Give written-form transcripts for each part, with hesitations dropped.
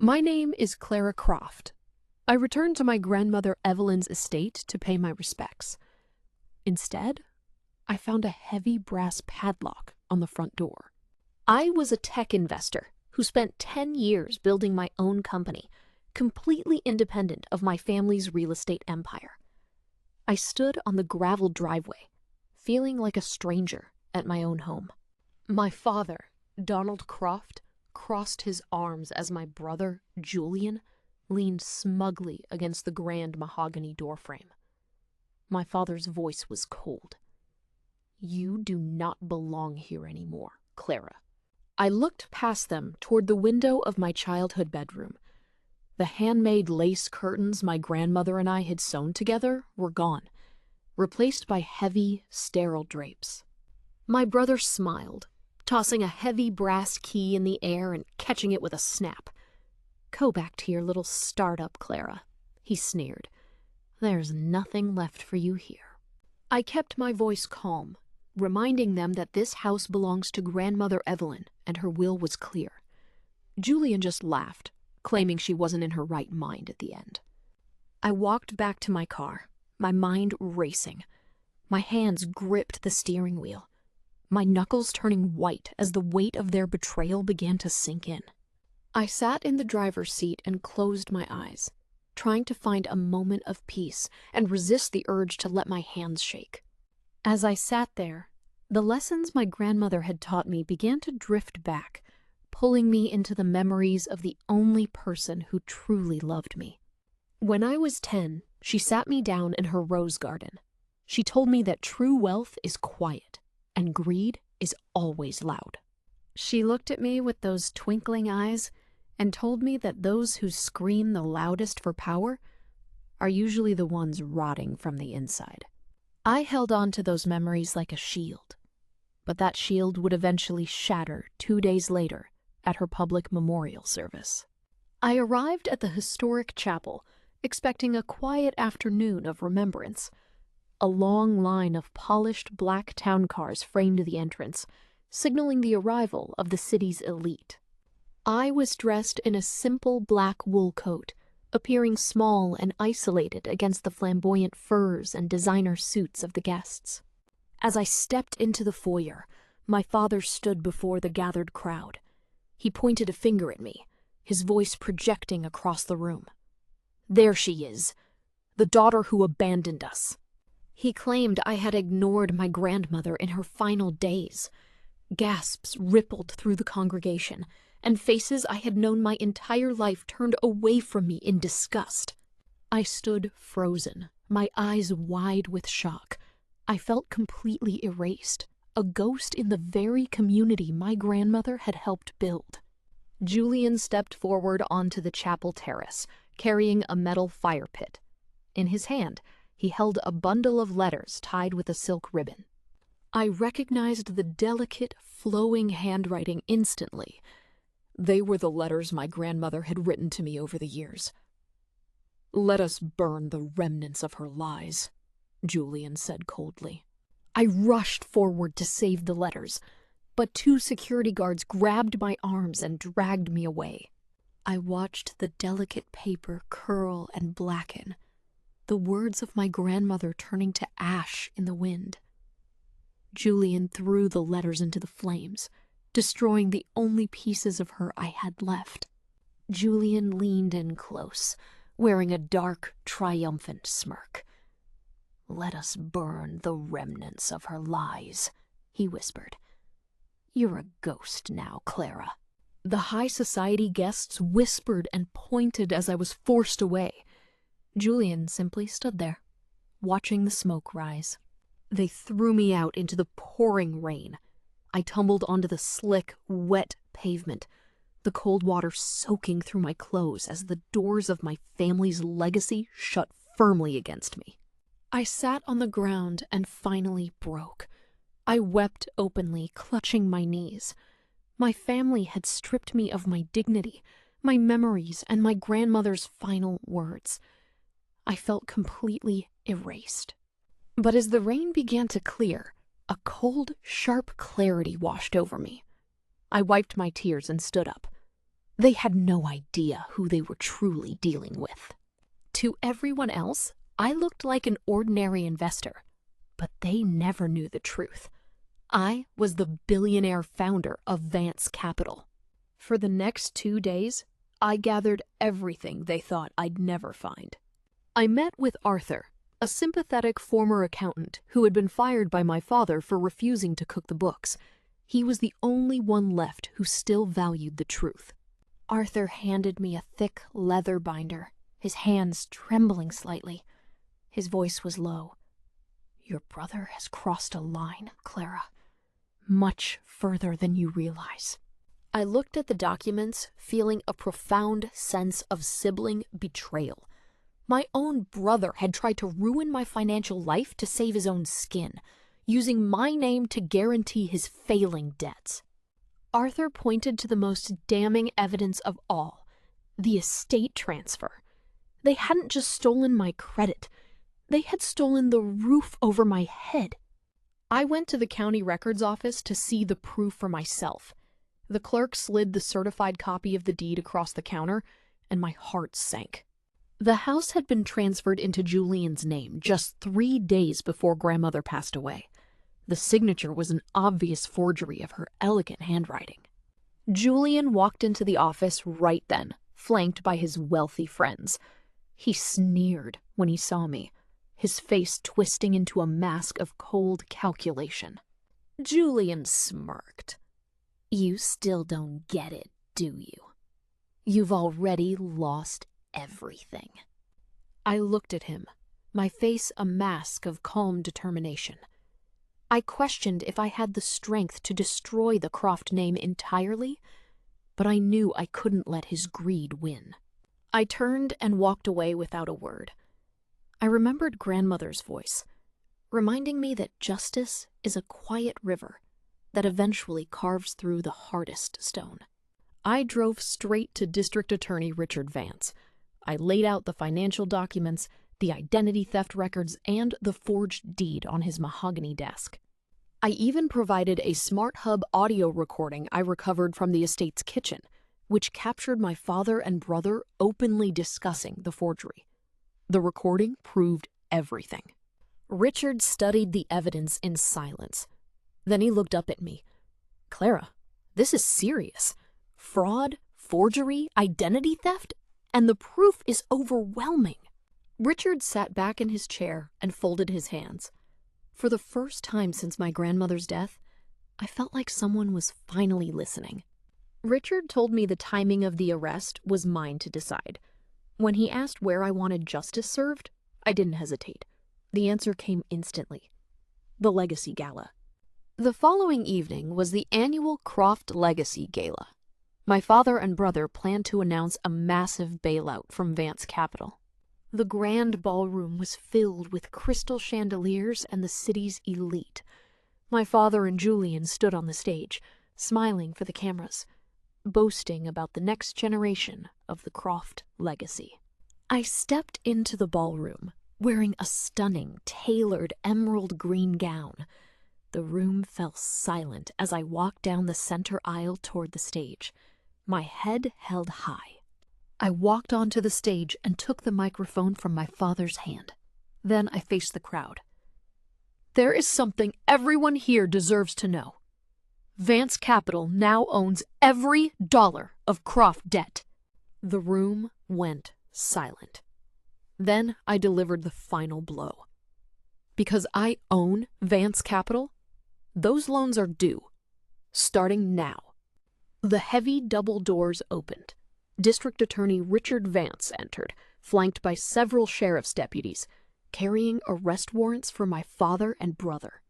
My name is Clara Croft. I returned to my grandmother Evelyn's estate to pay my respects. Instead, I found a heavy brass padlock on the front door. I was a tech investor who spent 10 years building my own company, completely independent of my family's real estate empire. I stood on the graveled driveway, feeling like a stranger at my own home. My father, Donald Croft, crossed his arms as my brother, Julian, leaned smugly against the grand mahogany doorframe. My father's voice was cold. "You do not belong here anymore, Clara." I looked past them toward the window of my childhood bedroom. The handmade lace curtains my grandmother and I had sewn together were gone, replaced by heavy, sterile drapes. My brother smiled, tossing a heavy brass key in the air and catching it with a snap. "Go back to your little startup, Clara," he sneered. "There's nothing left for you here." I kept my voice calm, reminding them that this house belongs to Grandmother Evelyn, and her will was clear. Julian just laughed, claiming she wasn't in her right mind at the end. I walked back to my car, my mind racing. My hands gripped the steering wheel, my knuckles turning white as the weight of their betrayal began to sink in. I sat in the driver's seat and closed my eyes, trying to find a moment of peace and resist the urge to let my hands shake. As I sat there, the lessons my grandmother had taught me began to drift back, pulling me into the memories of the only person who truly loved me. When I was 10, she sat me down in her rose garden. She told me that true wealth is quiet, and greed is always loud. She looked at me with those twinkling eyes and told me that those who scream the loudest for power are usually the ones rotting from the inside. I held on to those memories like a shield, but that shield would eventually shatter 2 days later at her public memorial service. I arrived at the historic chapel, expecting a quiet afternoon of remembrance. A long line of polished black town cars framed the entrance, signaling the arrival of the city's elite. I was dressed in a simple black wool coat, appearing small and isolated against the flamboyant furs and designer suits of the guests. As I stepped into the foyer, my father stood before the gathered crowd. He pointed a finger at me, his voice projecting across the room. "There she is, the daughter who abandoned us." He claimed I had ignored my grandmother in her final days. Gasps rippled through the congregation, and faces I had known my entire life turned away from me in disgust. I stood frozen, my eyes wide with shock. I felt completely erased, a ghost in the very community my grandmother had helped build. Julian stepped forward onto the chapel terrace, carrying a metal fire pit. In his hand, he held a bundle of letters tied with a silk ribbon. I recognized the delicate, flowing handwriting instantly. They were the letters my grandmother had written to me over the years. "Let us burn the remnants of her lies," Julian said coldly. I rushed forward to save the letters, but 2 security guards grabbed my arms and dragged me away. I watched the delicate paper curl and blacken, the words of my grandmother turning to ash in the wind. Julian threw the letters into the flames, destroying the only pieces of her I had left. Julian leaned in close, wearing a dark, triumphant smirk. "Let us burn the remnants of her lies," he whispered. "You're a ghost now, Clara." The high society guests whispered and pointed as I was forced away. Julian simply stood there, watching the smoke rise. They threw me out into the pouring rain. I tumbled onto the slick, wet pavement, the cold water soaking through my clothes as the doors of my family's legacy shut firmly against me. I sat on the ground and finally broke. I wept openly, clutching my knees. My family had stripped me of my dignity, my memories, and my grandmother's final words. I felt completely erased. But as the rain began to clear, a cold, sharp clarity washed over me. I wiped my tears and stood up. They had no idea who they were truly dealing with. To everyone else, I looked like an ordinary investor, but they never knew the truth. I was the billionaire founder of Vance Capital. For the next 2 days, I gathered everything they thought I'd never find. I met with Arthur, a sympathetic former accountant who had been fired by my father for refusing to cook the books. He was the only one left who still valued the truth. Arthur handed me a thick leather binder, his hands trembling slightly. His voice was low. "Your brother has crossed a line, Clara. Much further than you realize." I looked at the documents, feeling a profound sense of sibling betrayal. My own brother had tried to ruin my financial life to save his own skin, using my name to guarantee his failing debts. Arthur pointed to the most damning evidence of all, the estate transfer. They hadn't just stolen my credit, they had stolen the roof over my head. I went to the county records office to see the proof for myself. The clerk slid the certified copy of the deed across the counter, and my heart sank. The house had been transferred into Julian's name just 3 days before grandmother passed away. The signature was an obvious forgery of her elegant handwriting. Julian walked into the office right then, flanked by his wealthy friends. He sneered when he saw me, his face twisting into a mask of cold calculation. Julian smirked. "You still don't get it, do you? You've already lost everything." I looked at him, my face a mask of calm determination. I questioned if I had the strength to destroy the Croft name entirely, but I knew I couldn't let his greed win. I turned and walked away without a word. I remembered grandmother's voice, reminding me that justice is a quiet river that eventually carves through the hardest stone. I drove straight to District Attorney Richard Vance. I laid out the financial documents, the identity theft records, and the forged deed on his mahogany desk. I even provided a Smart Hub audio recording I recovered from the estate's kitchen, which captured my father and brother openly discussing the forgery. The recording proved everything. Richard studied the evidence in silence. Then he looked up at me. "Clara, this is serious. Fraud, forgery, identity theft, and the proof is overwhelming." Richard sat back in his chair and folded his hands. For the first time since my grandmother's death, I felt like someone was finally listening. Richard told me the timing of the arrest was mine to decide. When he asked where I wanted justice served, I didn't hesitate. The answer came instantly. The Legacy Gala. The following evening was the annual Croft Legacy Gala. My father and brother planned to announce a massive bailout from Vance Capital. The grand ballroom was filled with crystal chandeliers and the city's elite. My father and Julian stood on the stage, smiling for the cameras, boasting about the next generation of the Croft legacy. I stepped into the ballroom, wearing a stunning, tailored emerald green gown. The room fell silent as I walked down the center aisle toward the stage, my head held high. I walked onto the stage and took the microphone from my father's hand. Then I faced the crowd. "There is something everyone here deserves to know. Vance Capital now owns every dollar of Croft debt." The room went silent. Then I delivered the final blow. Because I own Vance Capital, those loans are due, starting now. The heavy double doors opened. District Attorney Richard Vance entered, flanked by several sheriff's deputies, carrying arrest warrants for my father and brother.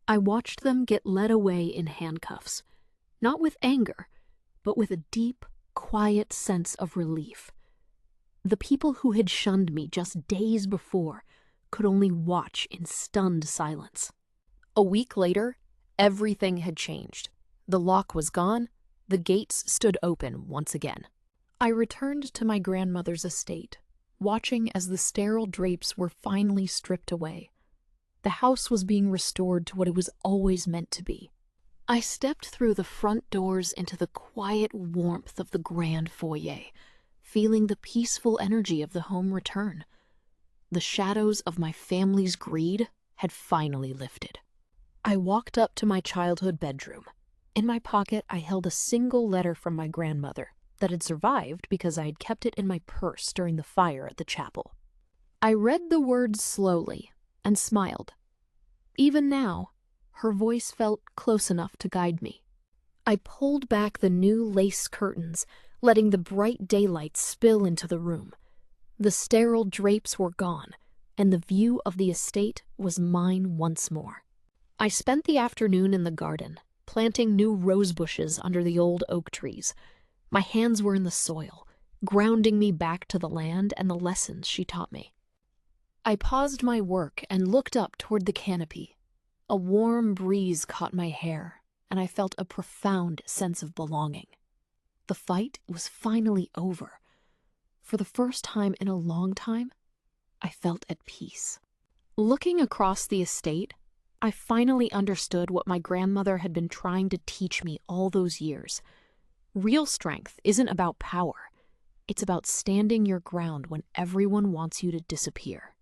I watched them get led away in handcuffs, not with anger, but with a deep, quiet sense of relief. The people who had shunned me just days before could only watch in stunned silence. A week later, everything had changed. The lock was gone, the gates stood open once again. I returned to my grandmother's estate, watching as the sterile drapes were finally stripped away. The house was being restored to what it was always meant to be, I stepped through the front doors into the quiet warmth of the grand foyer, feeling the peaceful energy of the home return. The shadows of my family's greed had finally lifted. I walked up to my childhood bedroom. In my pocket, I held a single letter from my grandmother that had survived because I had kept it in my purse during the fire at the chapel. I read the words slowly and smiled. Even now, her voice felt close enough to guide me. I pulled back the new lace curtains, letting the bright daylight spill into the room. The sterile drapes were gone, and the view of the estate was mine once more. I spent the afternoon in the garden, planting new rose bushes under the old oak trees. My hands were in the soil, grounding me back to the land and the lessons she taught me. I paused my work and looked up toward the canopy. A warm breeze caught my hair, and I felt a profound sense of belonging. The fight was finally over. For the first time in a long time, I felt at peace. Looking across the estate, I finally understood what my grandmother had been trying to teach me all those years. Real strength isn't about power. It's about standing your ground when everyone wants you to disappear.